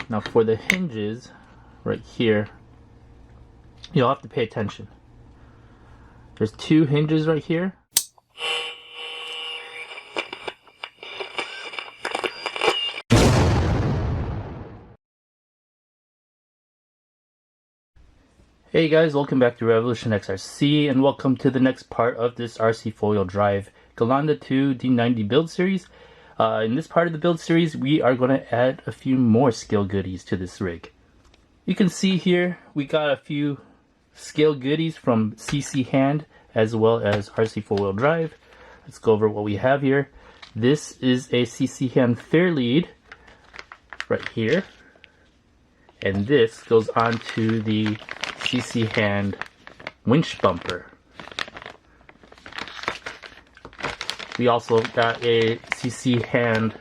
Now for the hinges right here, you'll have to pay attention. There's two hinges right here. Hey guys, welcome back to Revolution XRC and welcome to the next part of this RC4WD Gelande 2 D90 build series. In this part of the build series, we are going to add a few more scale goodies to this rig. You can see here we got a few scale goodies from CCHand as well as RC4WD. Let's go over what we have here. This is a CCHand Fairlead right here, and this goes onto the CCHand Winch Bumper. We also got a CCHand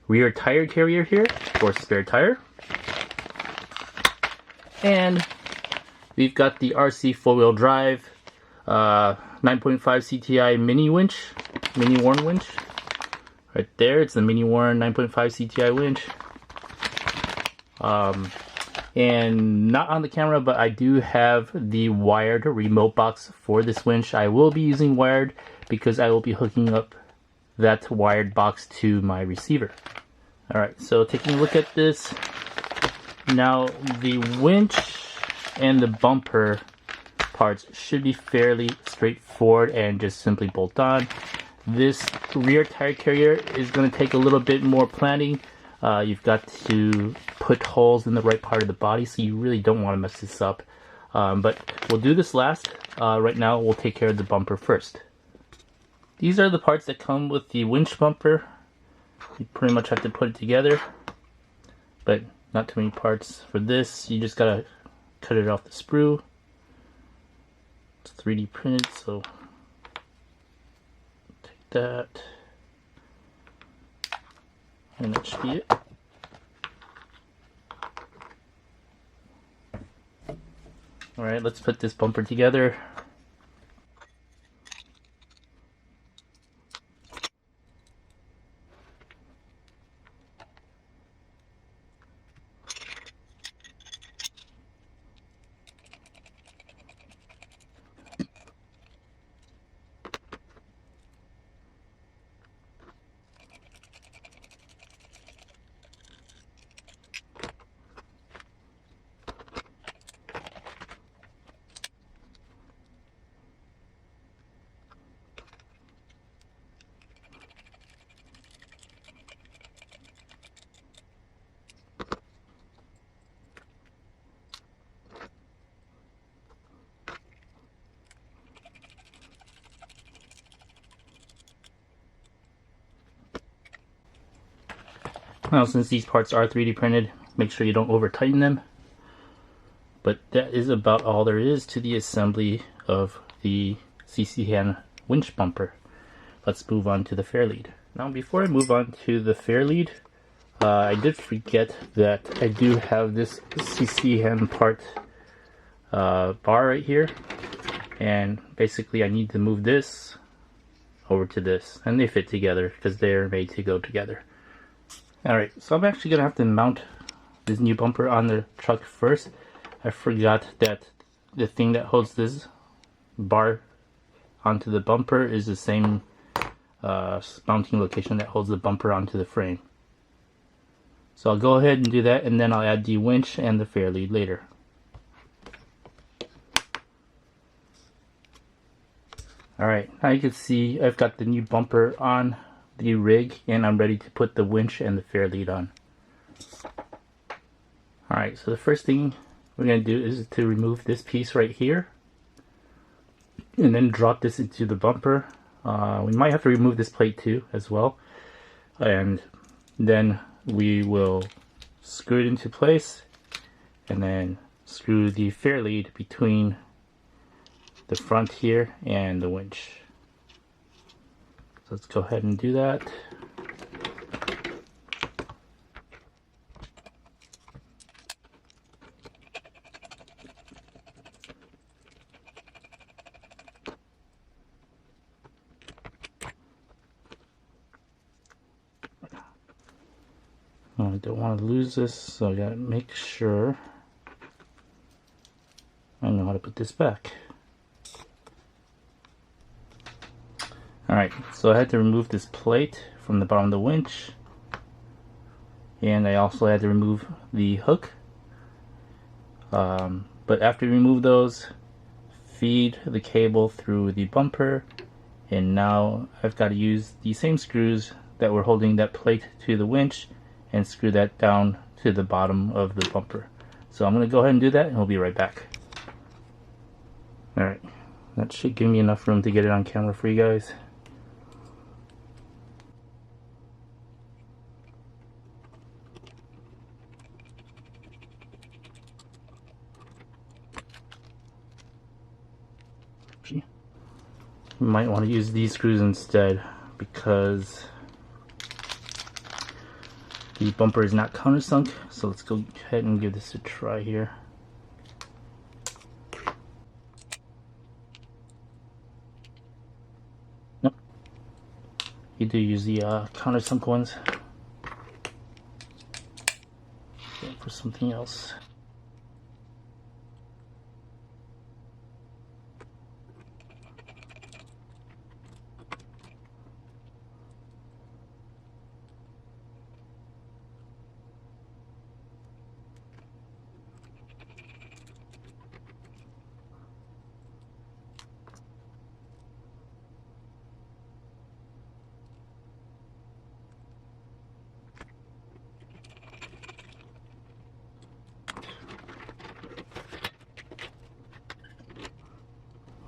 rear tire carrier here for spare tire. And we've got the RC4WD 9.5 CTI Mini Warn winch. Right there, it's the Mini Warn 9.5 CTI winch. And not on the camera, but I do have the wired remote box for this winch. I will be using wired because I will be hooking up that wired box to my receiver. Alright, so taking a look at this. Now the winch and the bumper parts should be fairly straightforward and just simply bolt on. This rear tire carrier is going to take a little bit more planning. You've got to put holes in the right part of the body, so you really don't want to mess this up. But we'll do this last. Right now we'll take care of the bumper first. These are the parts that come with the winch bumper. You pretty much have to put it together, but not too many parts for this. You just gotta cut it off the sprue. It's 3D printed, so take that. And that should be it. Alright, let's put this bumper together. Now, since these parts are 3D printed, make sure you don't over tighten them. But that is about all there is to the assembly of the CCHand winch bumper. Let's move on to the Fairlead. Now, before I move on to the Fairlead, I did forget that I do have this CCHand part bar right here. And basically I need to move this over to this. And they fit together because they're made to go together. Alright, so I'm actually going to have to mount this new bumper on the truck first. I forgot that the thing that holds this bar onto the bumper is the same mounting location that holds the bumper onto the frame. So I'll go ahead and do that, and then I'll add the winch and the Fairlead later. Alright, now you can see I've got the new bumper on the rig, and I'm ready to put the winch and the Fairlead on. Alright, so the first thing we're going to do is to remove this piece right here and then drop this into the bumper. We might have to remove this plate too as well, and then we will screw it into place and then screw the Fairlead between the front here and the winch. So let's go ahead and do that. I don't want to lose this, so I gotta make sure I know how to put this back. Alright, so I had to remove this plate from the bottom of the winch, and I also had to remove the hook. But after you remove those, feed the cable through the bumper, and now I've got to use the same screws that were holding that plate to the winch and screw that down to the bottom of the bumper. So I'm going to go ahead and do that, and we'll be right back. Alright, that should give me enough room to get it on camera for you guys. You might want to use these screws instead because the bumper is not countersunk. So let's go ahead and give this a try here. Nope. You do use the countersunk ones for something else.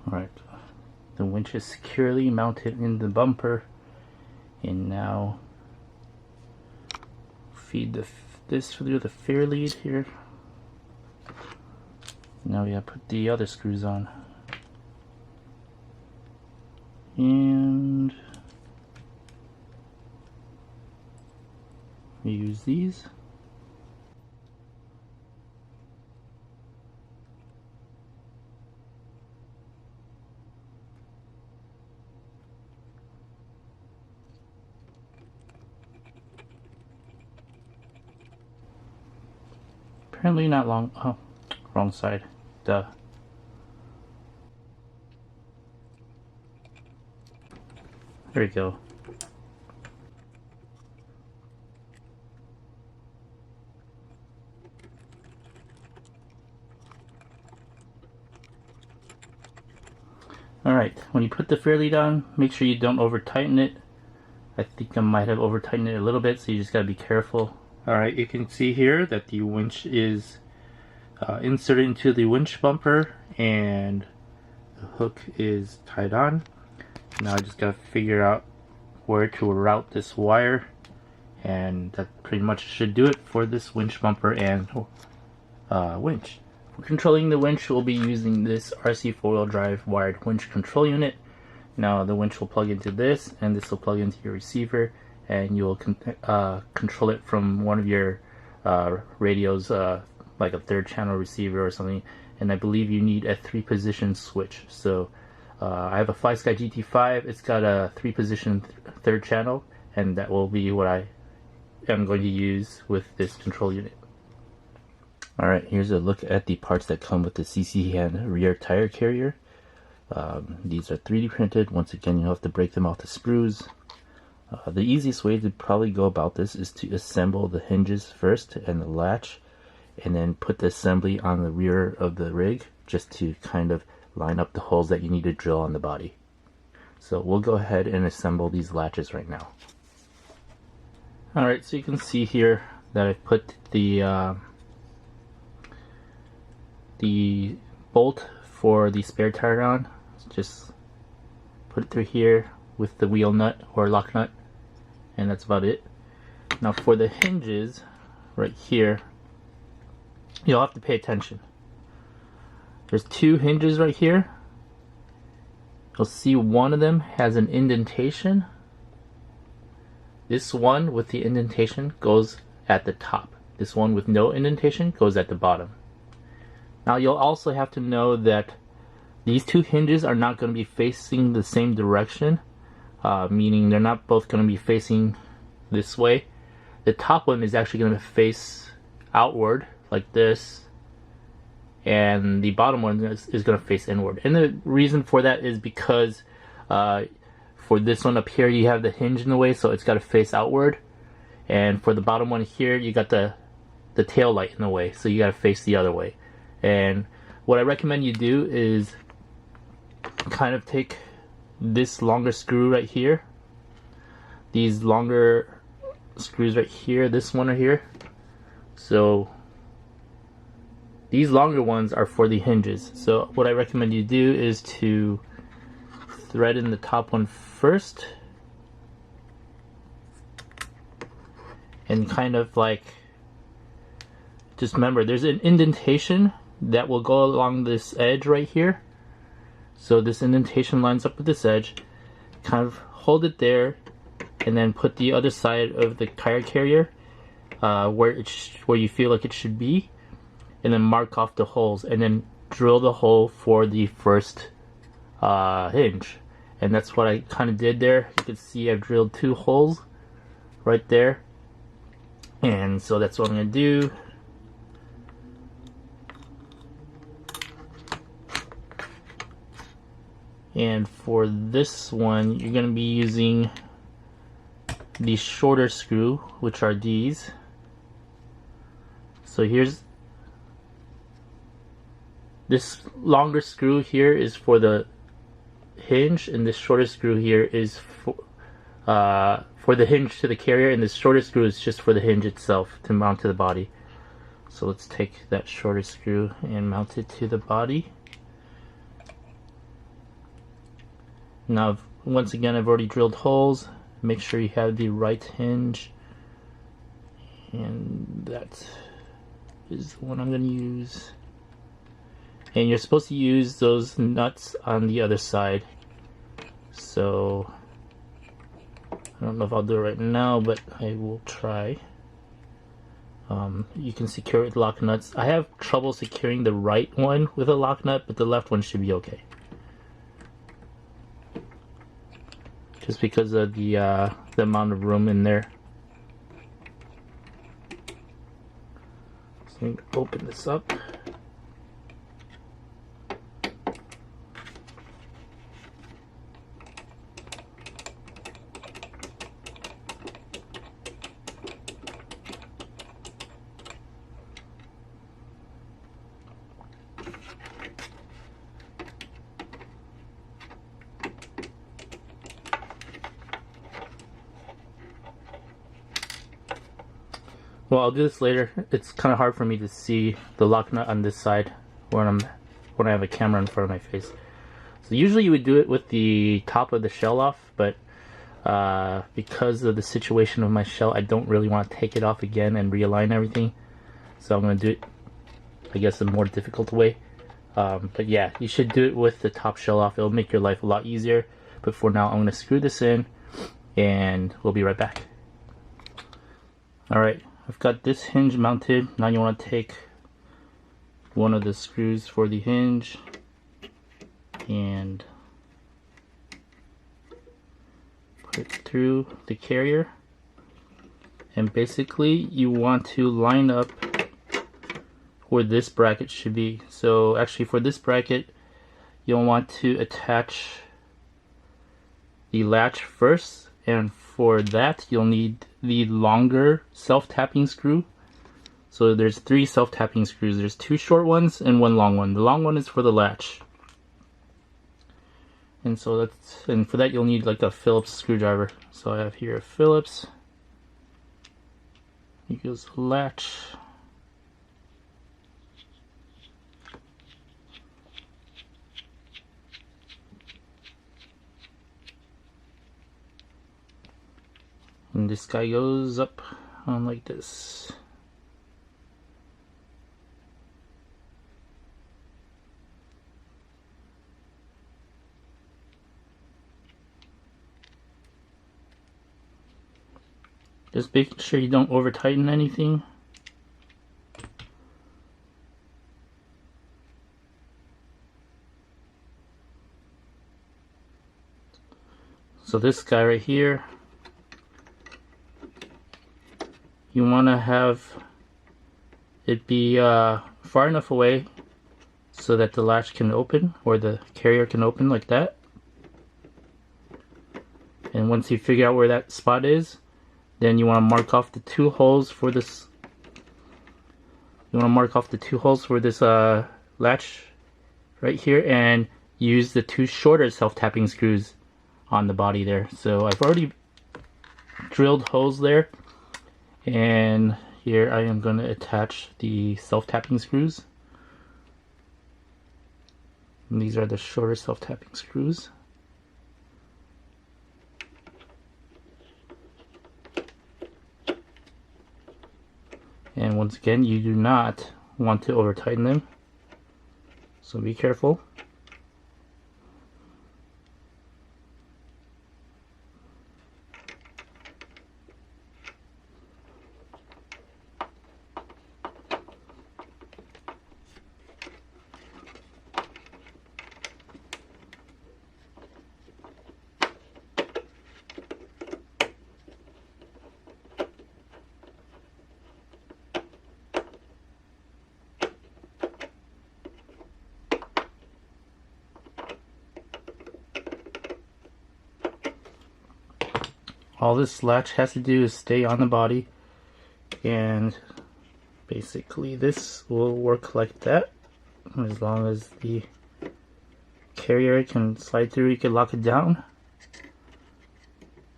Alright, the winch is securely mounted in the bumper, and now feed this through the Fairlead here. Now we gotta put the other screws on, and we use these. Apparently not long. Oh, wrong side. Duh. There we go. Alright, when you put the Fairlead on, make sure you don't over tighten it. I think I might have over tightened it a little bit, so you just gotta be careful. Alright, you can see here that the winch is inserted into the winch bumper and the hook is tied on. Now I just gotta figure out where to route this wire, and that pretty much should do it for this winch bumper and winch. For controlling the winch, we'll be using this RC4WD drive wired winch control unit. Now the winch will plug into this, and this will plug into your receiver, and you'll control it from one of your radios, like a third channel receiver or something. And I believe you need a 3-position switch. So I have a FlySky GT5. It's got a 3-position third channel, and that will be what I am going to use with this control unit. Alright, here's a look at the parts that come with the CCHand rear tire carrier. These are 3D printed. Once again, you'll have to break them off the screws. The easiest way to probably go about this is to assemble the hinges first and the latch, and then put the assembly on the rear of the rig just to kind of line up the holes that you need to drill on the body. So we'll go ahead and assemble these latches right now. Alright, so you can see here that I've put the bolt for the spare tire on. Just put it through here with the wheel nut or lock nut, and that's about it. Now for the hinges right here, you'll have to pay attention. There's 2 hinges right here. You'll see one of them has an indentation. This one with the indentation goes at the top. This one with no indentation goes at the bottom. Now you'll also have to know that these 2 hinges are not going to be facing the same direction, meaning they're not both going to be facing this way. the top one is actually going to face outward like this, and the bottom one is going to face inward. And the reason for that is because for this one up here you have the hinge in the way, so it's got to face outward, and for the bottom one here you got the tail light in the way, so you got to face the other way. And what I recommend you do is kind of take this longer screw right here, these longer screws right here, this one right here. So these longer ones are for the hinges. So what I recommend you do is to thread in the top one first, and kind of like, just remember there's an indentation that will go along this edge right here. So this indentation lines up with this edge. Kind of hold it there, and then put the other side of the tire carrier where you feel like it should be, and then mark off the holes, and then drill the hole for the first hinge. And that's what I kind of did there. You can see I've drilled 2 holes right there, and so that's what I'm going to do. And for this one, you're going to be using the shorter screw, which are these. So here's this longer screw here is for the hinge, and this shorter screw here is for the hinge to the carrier, and this shorter screw is just for the hinge itself to mount to the body. So let's take that shorter screw and mount it to the body. Now, once again, I've already drilled holes. Make sure you have the right hinge, and that is the one I'm going to use. And you're supposed to use those nuts on the other side. So I don't know if I'll do it right now, but I will try. You can secure it with lock nuts. I have trouble securing the right one with a lock nut, but the left one should be okay. Just because of the amount of room in there. So I'm going to open this up. Well, I'll do this later. It's kind of hard for me to see the lock nut on this side when I have a camera in front of my face. So usually you would do it with the top of the shell off, but because of the situation of my shell, I don't really want to take it off again and realign everything. So I'm going to do it, I guess, a more difficult way. But yeah, you should do it with the top shell off. It'll make your life a lot easier. But for now, I'm going to screw this in, and we'll be right back. Alright, I've got this hinge mounted. Now you want to take one of the screws for the hinge and put it through the carrier, and basically you want to line up where this bracket should be. So actually, for this bracket you'll want to attach the latch first, and for that you'll need the longer self-tapping screw. So there's 3 self-tapping screws. There's 2 short ones and 1 long one. The long one is for the latch. And so for that you'll need like a Phillips screwdriver. So I have here a Phillips. Here goes the latch. And this guy goes up on like this. Just make sure you don't over tighten anything. So this guy right here, you want to have it be far enough away so that the latch can open, or the carrier can open like that. And once you figure out where that spot is, then you want to mark off the two holes for this. You want to mark off the two holes for this latch right here, and use the two shorter self-tapping screws on the body there. So I've already drilled holes there, and here I am going to attach the self-tapping screws. And these are the shorter self-tapping screws. And once again, you do not want to over tighten them, so be careful. All this latch has to do is stay on the body, and basically this will work like that. As long as the carrier can slide through, you can lock it down.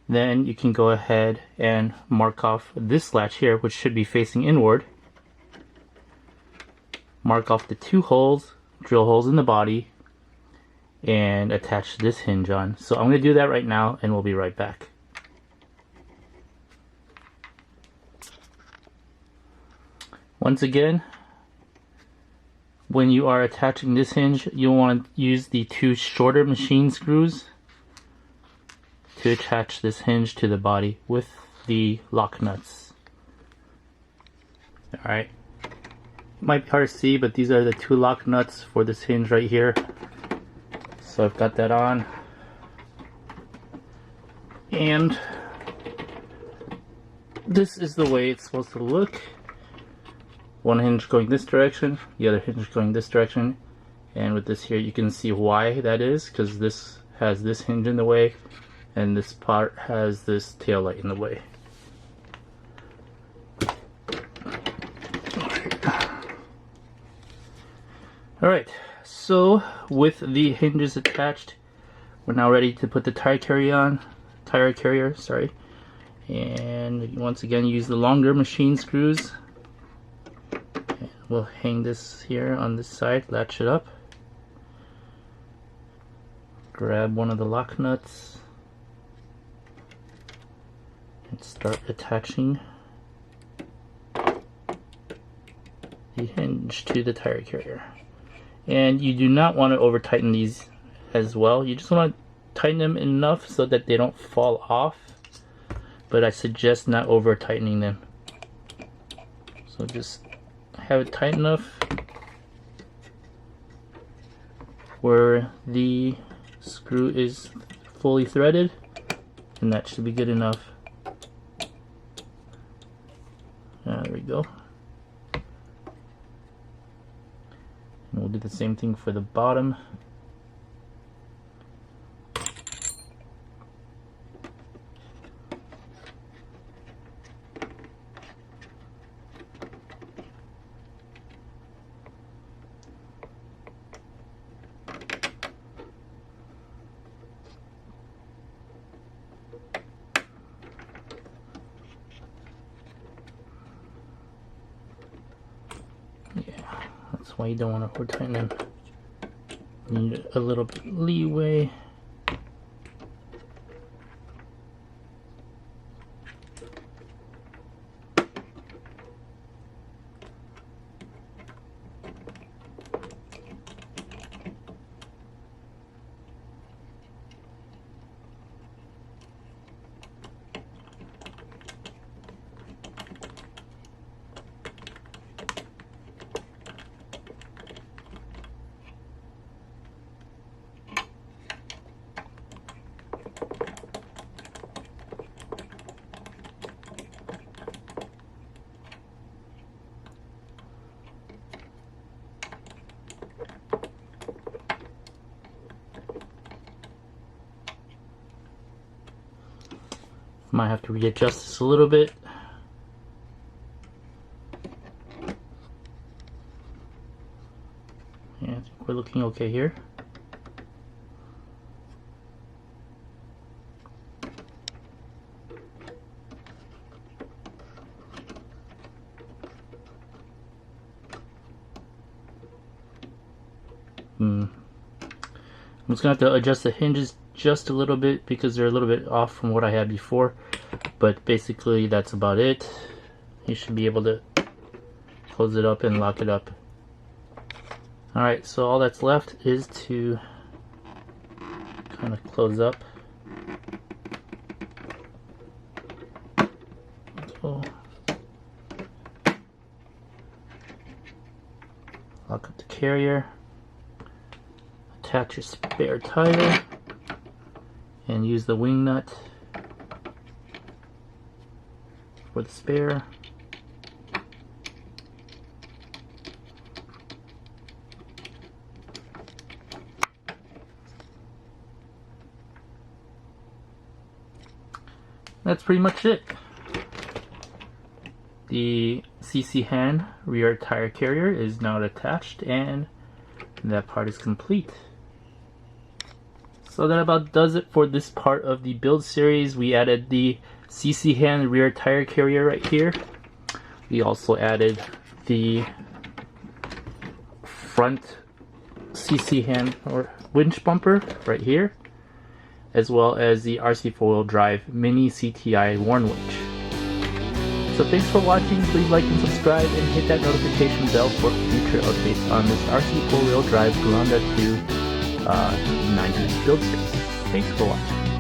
Then you can go ahead and mark off this latch here, which should be facing inward. Mark off the two holes, drill holes in the body, and attach this hinge on. So I'm going to do that right now, and we'll be right back. Once again, when you are attaching this hinge, you'll want to use the two shorter machine screws to attach this hinge to the body with the lock nuts. Alright, might be hard to see, but these are the two lock nuts for this hinge right here. So I've got that on. And this is the way it's supposed to look. One hinge going this direction, the other hinge going this direction, and with this here you can see why that is, because this has this hinge in the way and this part has this tail light in the way. Alright, so with the hinges attached, we're now ready to put the tire carrier, sorry. And once again, use the longer machine screws. We'll hang this here on this side, latch it up, grab one of the lock nuts, and start attaching the hinge to the tire carrier. And you do not want to over tighten these as well. You just want to tighten them enough so that they don't fall off, but I suggest not over tightening them. So just have it tight enough where the screw is fully threaded, and that should be good enough. There we go. And we'll do the same thing for the bottom. That's why you don't want to over tighten them. You need a little bit of leeway. Might have to readjust this a little bit. Yeah, I think we're looking okay here. I'm just gonna have to adjust the hinges just a little bit because they're a little bit off from what I had before, but basically that's about it. You should be able to close it up and lock it up. Alright, so all that's left is to kind of close up. So, lock up the carrier. Attach your spare tire and use the wing nut for the spare. That's pretty much it. The CCHand rear tire carrier is now attached and that part is complete. So that about does it for this part of the build series. We added the CCHand rear tire carrier right here. We also added the front CCHand or winch bumper right here, as well as the RC4WD Mini Warn winch. So thanks for watching. Please like and subscribe and hit that notification bell for future updates on this RC4WD Gelande 2 90 build series. Thanks for watching.